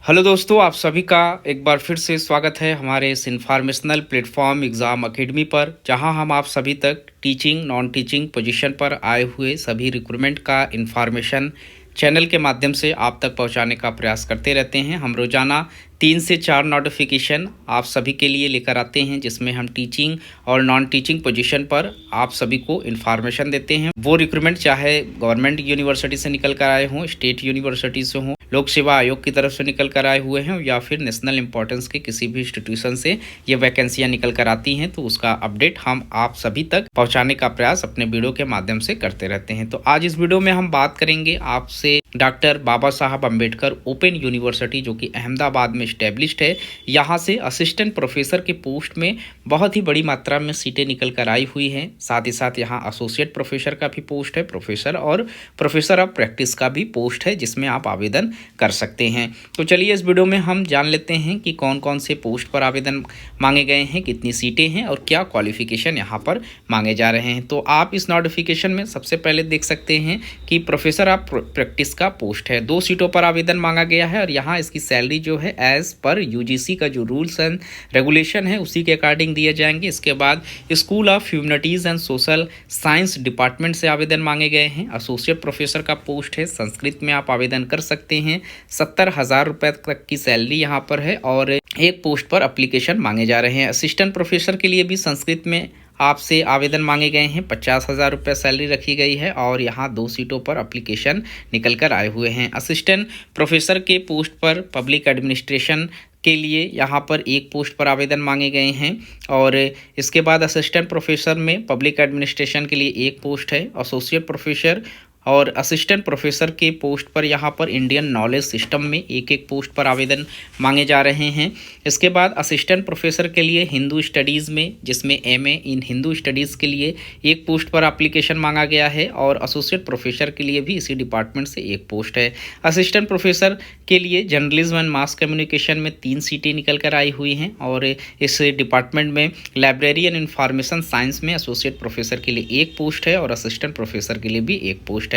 Hello दोस्तों, आप सभी का एक बार फिर से स्वागत है हमारे इस इन्फॉर्मेशनल प्लेटफॉर्म एग्ज़ाम अकेडमी पर, जहां हम आप सभी तक टीचिंग नॉन टीचिंग पोजीशन पर आए हुए सभी रिक्रूटमेंट का इन्फॉर्मेशन चैनल के माध्यम से आप तक पहुंचाने का प्रयास करते रहते हैं। हम रोज़ाना 3 से 4 नोटिफिकेशन आप सभी के लिए लेकर आते हैं, जिसमें हम टीचिंग और नॉन टीचिंग पोजीशन पर आप सभी को इन्फॉर्मेशन देते हैं। वो रिक्रूटमेंट चाहे गवर्नमेंट यूनिवर्सिटी से निकल कर आए हों, स्टेट यूनिवर्सिटी से हों, लोक सेवा आयोग की तरफ से निकल कर आए हुए हैं, या फिर नेशनल इंपॉर्टेंस के किसी भी इंस्टीट्यूशन से ये वैकेंसियां निकल कर आती हैं, तो उसका अपडेट हम आप सभी तक पहुंचाने का प्रयास अपने वीडियो के माध्यम से करते रहते हैं। तो आज इस वीडियो में हम बात करेंगे आपसे डॉक्टर बाबा साहब अम्बेडकर ओपन यूनिवर्सिटी, जो कि अहमदाबाद में स्टैब्लिश्ड है। यहाँ से असिस्टेंट प्रोफेसर के पोस्ट में बहुत ही बड़ी मात्रा में सीटें निकल कर आई हुई हैं। साथ ही साथ यहाँ एसोसिएट प्रोफेसर का भी पोस्ट है, प्रोफेसर और प्रोफेसर ऑफ प्रैक्टिस का भी पोस्ट है, जिसमें आप आवेदन कर सकते हैं। तो चलिए इस वीडियो में हम जान लेते हैं कि कौन कौन से पोस्ट पर आवेदन मांगे गए हैं, कितनी सीटें हैं और क्या क्वालिफिकेशन यहाँ पर मांगे जा रहे हैं। तो आप इस नोटिफिकेशन में सबसे पहले देख सकते हैं कि प्रोफेसर ऑफ प्रैक्टिस का पोस्ट है। 2 सीटों पर आवेदन मांगा गया है और यहाँ इसकी सैलरी जो है एज पर यूजीसी का जो रूल्स एंड रेगुलेशन है उसी के अकॉर्डिंग दिए जाएंगे। इसके बाद school of humanities and social science department से आवेदन मांगे गए हैं। एसोसिएट प्रोफेसर का पोस्ट है, संस्कृत में आप आवेदन कर सकते हैं। 70,000 रुपये तक की सैलरी यहाँ पर है और एक पोस्ट पर एप्लीकेशन मांगे जा रहे हैं। असिस्टेंट प्रोफेसर के लिए भी संस्कृत में आपसे आवेदन मांगे गए हैं। 50,000 रुपये सैलरी रखी गई है और यहाँ 2 सीटों पर एप्लीकेशन निकल कर आए हुए हैं। असिस्टेंट प्रोफेसर के पोस्ट पर पब्लिक एडमिनिस्ट्रेशन के लिए यहाँ पर एक पोस्ट पर आवेदन मांगे गए हैं और इसके बाद असिस्टेंट प्रोफेसर में पब्लिक एडमिनिस्ट्रेशन के लिए एक पोस्ट है। एसोसिएट प्रोफेसर और असिस्टेंट प्रोफेसर के पोस्ट पर यहाँ पर इंडियन नॉलेज सिस्टम में एक एक पोस्ट पर आवेदन मांगे जा रहे हैं। इसके बाद असिस्टेंट प्रोफेसर के लिए हिंदू स्टडीज़ में, जिसमें एमए इन हिंदू स्टडीज़ के लिए एक पोस्ट पर एप्लीकेशन मांगा गया है और एसोसिएट प्रोफेसर के लिए भी इसी डिपार्टमेंट से एक पोस्ट है। असिस्टेंट प्रोफेसर के लिए जर्नलिज्म एंड मास कम्युनिकेशन में 3 सीटें निकल कर आई हुई हैं और इस डिपार्टमेंट में लाइब्रेरी एंड इंफॉर्मेशन साइंस में एसोसिएट प्रोफेसर के लिए एक पोस्ट है और असिस्टेंट प्रोफेसर के लिए भी एक पोस्ट है।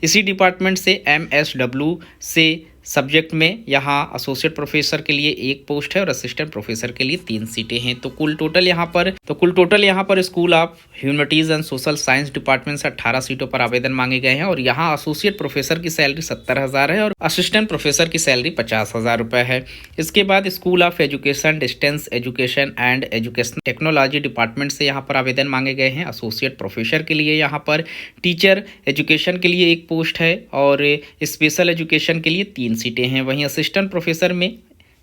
इसी डिपार्टमेंट से एमएसडब्ल्यू से सब्जेक्ट में यहाँ एसोसिएट प्रोफेसर के लिए एक पोस्ट है और असिस्टेंट प्रोफेसर के लिए 3 सीटें हैं। तो कुल टोटल यहाँ पर school of humanities and social science department से 18 सीटों पर आवेदन मांगे गए हैं और यहाँ एसोसिएट प्रोफेसर की सैलरी 70,000 है और असिस्टेंट प्रोफेसर की सैलरी 50,000 रुपये है। इसके बाद school of education, distance education and education technology department से यहाँ पर आवेदन मांगे गए हैं। एसोसिएट प्रोफेसर के लिए यहाँ पर टीचर एजुकेशन के लिए एक पोस्ट है और स्पेशल एजुकेशन के लिए 3 सीटें हैं। वहीं असिस्टेंट प्रोफेसर में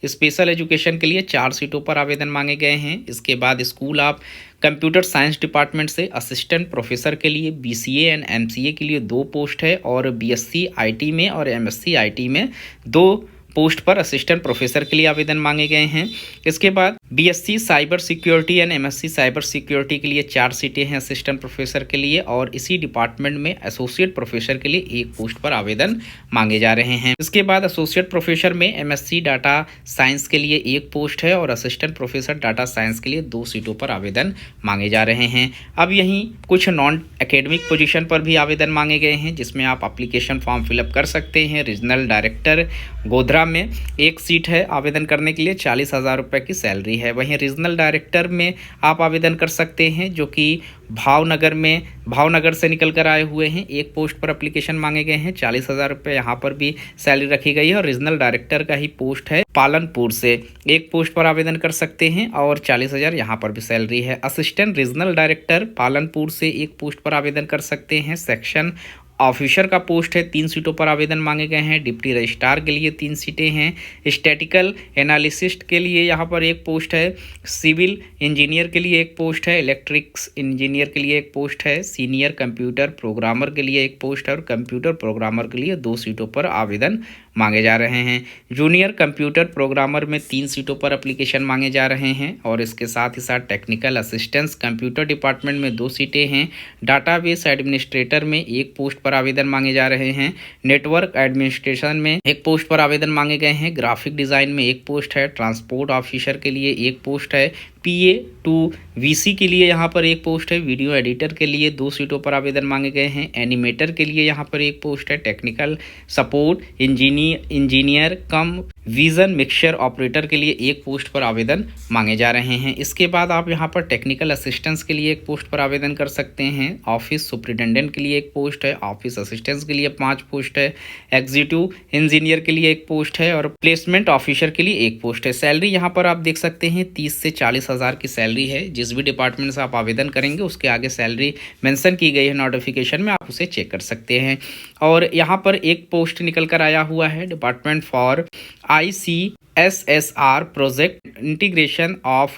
स्पेशल एजुकेशन के लिए 4 सीटों पर आवेदन मांगे गए हैं। इसके बाद school of computer science department से असिस्टेंट प्रोफेसर के लिए बीसीए एंड एमसीए के लिए 2 पोस्ट है और बीएससी आईटी में और एमएससी आईटी में 2 पोस्ट पर असिस्टेंट प्रोफेसर के लिए आवेदन मांगे गए हैं। इसके बाद BSc cyber security and MSc cyber security के लिए 4 सीटें हैं असिस्टेंट प्रोफेसर के लिए और इसी डिपार्टमेंट में एसोसिएट प्रोफेसर के लिए एक पोस्ट पर आवेदन मांगे जा रहे हैं। इसके बाद एसोसिएट प्रोफेसर में एमएससी डाटा साइंस के लिए एक पोस्ट है और असिस्टेंट प्रोफेसर डाटा साइंस के लिए 2 सीटों पर आवेदन मांगे जा रहे हैं। अब यहीं कुछ नॉन एकेडमिक पोजीशन पर भी आवेदन मांगे गए हैं, जिसमें आप एप्लीकेशन फॉर्म फिलअप कर सकते हैं। रीजनल डायरेक्टर गोधरा में एक सीट है, आवेदन करने के लिए 40,000 रुपये की सैलरी है। वहीं रीजनल डायरेक्टर में आप आवेदन कर सकते हैं, जो कि भावनगर से निकल कर आए हुए हैं। एक पोस्ट पर एप्लीकेशन मांगे गए हैं, 40,000 रुपये यहाँ पर भी सैलरी रखी गई है और रीजनल डायरेक्टर का ही पोस्ट है पालनपुर से, एक पोस्ट पर आवेदन कर सकते हैं और 40,000 यहाँ पर भी सैलरी है। असिस्टेंट रीजनल डायरेक्टर पालनपुर से एक पोस्ट पर आवेदन कर सकते हैं। सेक्शन ऑफिसर का पोस्ट है, 3 सीटों पर आवेदन मांगे गए हैं। डिप्टी रजिस्ट्रार के लिए 3 सीटें हैं। स्टैटिकल एनालिसिस्ट के लिए यहाँ पर एक पोस्ट है। सिविल इंजीनियर के लिए एक पोस्ट है। इलेक्ट्रिक्स इंजीनियर के लिए एक पोस्ट है। सीनियर कंप्यूटर प्रोग्रामर के लिए एक पोस्ट है और कंप्यूटर प्रोग्रामर के लिए 2 सीटों पर आवेदन मांगे जा रहे हैं। जूनियर कंप्यूटर प्रोग्रामर में 3 सीटों पर एप्लीकेशन मांगे जा रहे हैं और इसके साथ ही साथ टेक्निकल असिस्टेंस कंप्यूटर डिपार्टमेंट में 2 सीटें हैं। डाटाबेस एडमिनिस्ट्रेटर में एक पोस्ट पर आवेदन मांगे जा रहे हैं। नेटवर्क एडमिनिस्ट्रेशन में एक पोस्ट पर आवेदन मांगे गए हैं। ग्राफिक डिज़ाइन में एक पोस्ट है। ट्रांसपोर्ट ऑफिसर के लिए एक पोस्ट है। PA टू VC के लिए यहाँ पर एक पोस्ट है। वीडियो एडिटर के लिए 2 सीटों पर आवेदन मांगे गए हैं। एनिमेटर के लिए यहाँ पर एक पोस्ट है। टेक्निकल सपोर्ट इंजीनियर कम विजन मिक्सचर ऑपरेटर के लिए एक पोस्ट पर आवेदन मांगे जा रहे हैं। इसके बाद आप यहाँ पर टेक्निकल असिस्टेंस के लिए एक पोस्ट पर आवेदन कर सकते हैं। ऑफिस सुपरिटेंडेंट के लिए एक पोस्ट है, ऑफिस असिस्टेंस के लिए 5 पोस्ट है, एग्जीक्यूटिव इंजीनियर के लिए एक पोस्ट है और प्लेसमेंट ऑफिसर के लिए एक पोस्ट है। सैलरी यहाँ पर आप देख सकते हैं 30 से 40 हज़ार की सैलरी है। जिस भी डिपार्टमेंट से आप आवेदन करेंगे उसके आगे सैलरी मेंशन की गई है नोटिफिकेशन में, आप उसे चेक कर सकते हैं। और यहाँ पर एक पोस्ट निकल कर आया हुआ है, department for ICSSR project integration of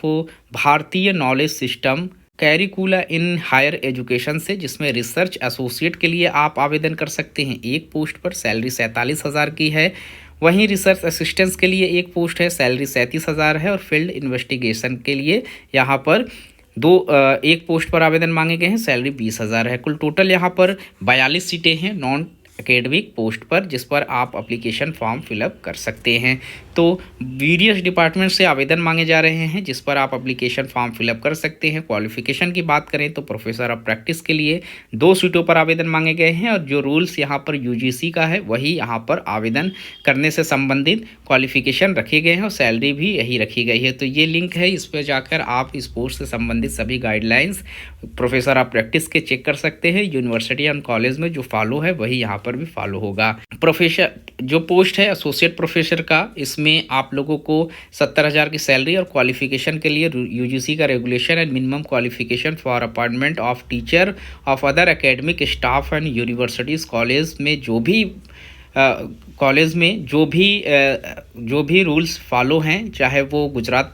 Bharatiya knowledge system curricula in higher education से, जिसमें रिसर्च एसोसिएट के लिए आप आवेदन कर सकते हैं। एक पोस्ट पर सैलरी 47 हज़ार की है। वहीं रिसर्च असिस्टेंस के लिए एक पोस्ट है, सैलरी 37 हज़ार है। और फील्ड इन्वेस्टिगेशन के लिए यहाँ पर एक पोस्ट पर आवेदन मांगे गए हैं, सैलरी 20 हज़ार है। कुल टोटल यहाँ पर 42 सीटें हैं नॉन एकेडमिक पोस्ट पर, जिस पर आप एप्लीकेशन फॉर्म फिलअप कर सकते हैं। तो वेरियस डिपार्टमेंट से आवेदन मांगे जा रहे हैं जिस पर आप एप्लीकेशन फॉर्म फिलअप कर सकते हैं। क्वालिफिकेशन की बात करें तो प्रोफेसर ऑफ प्रैक्टिस के लिए 2 सीटों पर आवेदन मांगे गए हैं और जो रूल्स यहाँ पर UGC का है वही यहाँ पर आवेदन करने से संबंधित क्वालिफिकेशन रखे गए हैं और सैलरी भी यही रखी गई है। तो ये लिंक है, इस पर जाकर आप इस पोस्ट से संबंधित सभी गाइडलाइंस प्रोफेसर ऑफ प्रैक्टिस के चेक कर सकते हैं। यूनिवर्सिटी एंड कॉलेज में जो फॉलो है वही यहाँ पर भी फॉलो होगा। प्रोफेसर जो पोस्ट है एसोसिएट प्रोफेसर का, इसमें आप लोगों को 70 हज़ार की सैलरी और क्वालिफिकेशन के लिए UGC का regulation and minimum qualification for appointment of teacher of other academic staff and universities college में जो भी रूल्स फॉलो हैं, चाहे वो गुजरात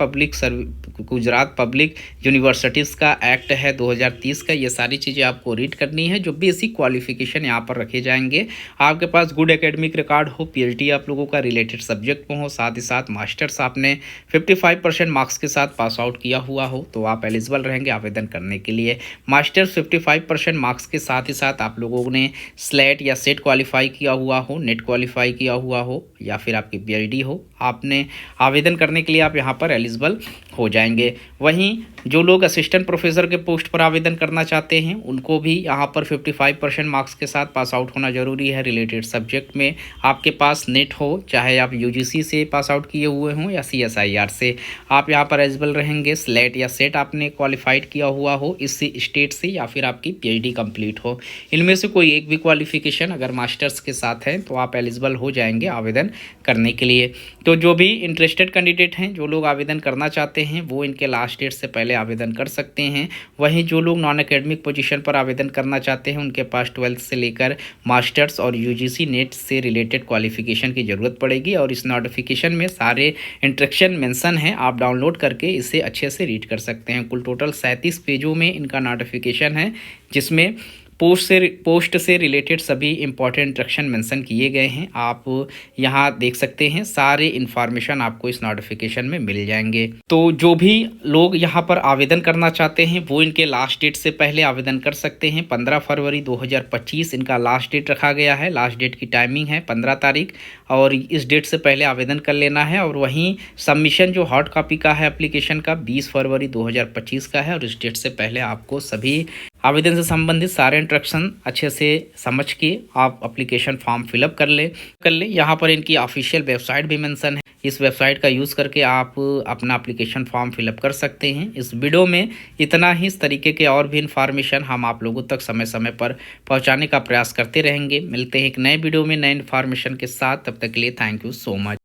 पब्लिक यूनिवर्सिटीज़ का एक्ट है 2030 का, ये सारी चीज़ें आपको रीड करनी है। जो बेसिक क्वालिफिकेशन यहाँ पर रखे जाएंगे, आपके पास गुड एकेडमिक रिकॉर्ड हो, PhD आप लोगों का रिलेटेड सब्जेक्ट में हो, साथ ही साथ मास्टर्स आपने 55% मार्क्स के साथ पास आउट किया हुआ हो, तो आप एलिजिबल रहेंगे आवेदन करने के लिए। मास्टर्स 55% मार्क्स के साथ ही साथ आप लोगों ने स्लेट या सेट क्वालिफाई किया हुआ हो, नेट क्वालिफाई किया हुआ हो या फिर आपकी PhD हो, आपने आवेदन करने के लिए आप यहाँ पर एलिजिबल हो जाएंगे। वहीं जो लोग असिस्टेंट प्रोफेसर के पोस्ट पर आवेदन करना चाहते हैं उनको भी यहाँ पर 55% मार्क्स के साथ पास आउट होना जरूरी है। रिलेटेड सब्जेक्ट में आपके पास नेट हो, चाहे आप UGC से पास आउट किए हुए हों या CSIR से, आप यहाँ पर एलिजिबल रहेंगे। स्लेट या सेट आपने क्वालिफाइड किया हुआ हो इस स्टेट से, या फिर आपकी PhD कंप्लीट हो। इनमें से कोई एक भी क्वालिफिकेशन अगर मास्टर्स के साथ है तो आप एलिजिबल हो जाएंगे आवेदन करने के लिए। तो जो भी इंटरेस्टेड कैंडिडेट हैं, जो लोग आवेदन करना चाहते हैं, वो इनके लास्ट डेट से पहले आवेदन कर सकते हैं। वहीं जो लोग नॉन एकेडमिक पोजीशन पर आवेदन करना चाहते हैं उनके पास 12th से लेकर मास्टर्स और UGC नेट से रिलेटेड क्वालिफिकेशन की ज़रूरत पड़ेगी। और इस नोटिफिकेशन में सारे इंस्ट्रक्शन मेंशन हैं, आप डाउनलोड करके इसे अच्छे से रीड कर सकते हैं। कुल टोटल 37 पेजों में इनका नोटिफिकेशन है, जिसमें पोस्ट से रिलेटेड सभी इंपॉर्टेंट इंस्ट्रक्शन मेंशन किए गए हैं। आप यहाँ देख सकते हैं, सारे इन्फॉर्मेशन आपको इस नोटिफिकेशन में मिल जाएंगे। तो जो भी लोग यहाँ पर आवेदन करना चाहते हैं वो इनके लास्ट डेट से पहले आवेदन कर सकते हैं। 15 फरवरी 2025 इनका लास्ट डेट रखा गया है। लास्ट डेट की टाइमिंग है 15 तारीख, और इस डेट से पहले आवेदन कर लेना है। और वहीं सबमिशन जो हार्ड कॉपी का है एप्लीकेशन का 20 फरवरी 2025 का है, और इस डेट से पहले आपको सभी आवेदन से संबंधित सारे इंस्ट्रक्शन अच्छे से समझ के आप एप्लीकेशन फॉर्म फिलअप कर ले। यहाँ पर इनकी ऑफिशियल वेबसाइट भी मेंशन है, इस वेबसाइट का यूज़ करके आप अपना एप्लीकेशन फॉर्म फिलअप कर सकते हैं। इस वीडियो में इतना ही, इस तरीके के और भी इन्फॉर्मेशन हम आप लोगों तक समय समय पर पहुँचाने का प्रयास करते रहेंगे। मिलते हैं एक नए वीडियो में नए इन्फॉर्मेशन के साथ, तब तक के लिए थैंक यू सो मच।